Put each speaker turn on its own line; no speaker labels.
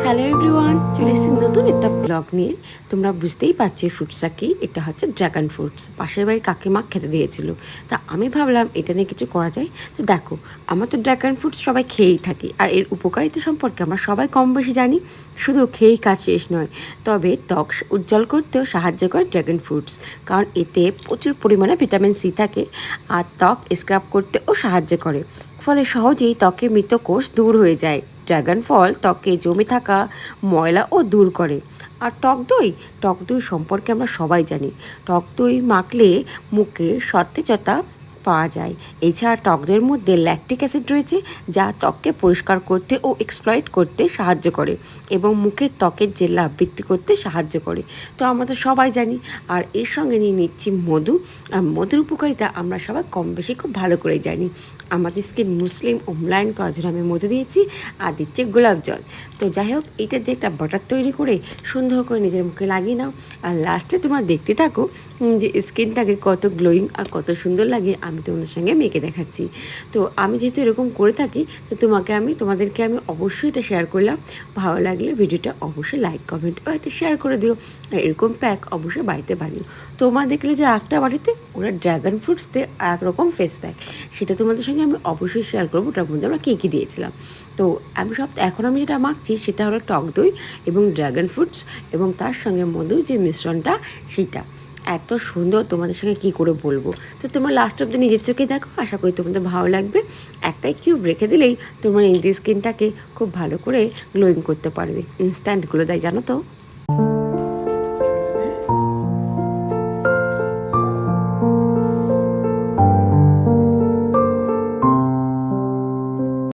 Hello everyone, চলে এসেছি নতুন একটা ব্লগ নিয়ে। তোমরা বুঝতেই পারছো এই ফ্রুটসটা কি। এটা হচ্ছে ড্রাগন ফ্রুটস। পাশের বাড়ির কাকিমা খেতে দিয়েছিল, তা আমি ভাবলাম এটা নিয়ে কিছু করা যায়। তো দেখো, আমরা তো ড্রাগন ফ্রুটস সবাই খেয়েই থাকি, আর এর উপকারিতা সম্পর্কে আমরা সবাই কম বেশি জানি। শুধু খেয়েই কাজ শেষ নয়, তবে ত্বক উজ্জ্বল করতেও সাহায্য করে ড্রাগন ফ্রুটস, কারণ এতে প্রচুর পরিমাণে ভিটামিন সি থাকে, আর ত্বক স্ক্রাব করতেও সাহায্য করে। ফলে সহজেই ত্বকের মৃত কোষ দূর হয়ে যায়। ড্রাগন ফল ত্বকে জমে থাকা ময়লাও দূর করে। আর টক দই সম্পর্কে আমরা সবাই জানি। টক দই মাখলে মুখে সতেজতা পাওয়া যায়। এছাড়া টক দইয়ের মধ্যে ল্যাকটিক অ্যাসিড রয়েছে, যা ত্বককে পরিষ্কার করতে ও এক্সপ্লয়েট করতে সাহায্য করে এবং মুখের ত্বকের জেল্লা বৃদ্ধি করতে সাহায্য করে। তো আমরা তো সবাই জানি। আর এর সঙ্গে নিয়ে নিচ্ছি মধু। আর মধুর উপকারিতা আমরা সবাই কম বেশি খুব ভালো করে জানি। আমাদের স্কিন মুসলিম ও মোলায়েম করার জন্য আমি মধু দিয়েছি, আর দিচ্ছি গোলাপ জল। তো যাই হোক, এটা দিয়ে একটা বাটার তৈরি করে সুন্দর করে নিজের মুখে লাগিয়ে নাও। আর লাস্টে তোমরা দেখতে থাকো যে স্কিনটাকে কত গ্লোয়িং আর কত সুন্দর লাগে। আমি তোমাদের সঙ্গে মেখে দেখাচ্ছি। তো আমি যেহেতু এরকম করে থাকি, তো তোমাদেরকে আমি অবশ্যই এটা শেয়ার করলাম। ভালো লাগলে ভিডিওটা অবশ্যই লাইক কমেন্ট ও এটা শেয়ার করে দিও। আর এরকম প্যাক অবশ্যই বাড়িতে বানিও। তোমরা দেখলে যে একটা বাড়িতে ওরা ড্রাগন ফ্রুটস দিয়ে একরকম ফেস প্যাক, সেটা তোমাদের সঙ্গে আমি অবশ্যই শেয়ার করবো। ওটার মধ্যে আমরা কী কী দিয়েছিলাম। তো এখন আমি যেটা মাখছি সেটা হলো টক দই এবং ড্রাগন ফ্রুটস এবং তার সঙ্গে মধুর যে মিশ্রণটা, সেইটা এত সুন্দর, তোমাদের সঙ্গে কী করে বলবো। তো তোমরা লাস্ট অব্দি নিজের চোখে দেখো, আশা করি তোমাদের ভালো লাগবে। একটাই কিউব রেখে দিলেই তোমরা নিজের স্কিনটাকে খুব ভালো করে গ্লোয়িং করতে পারবে। ইনস্ট্যান্ট গ্লো দেয়, জানো তো।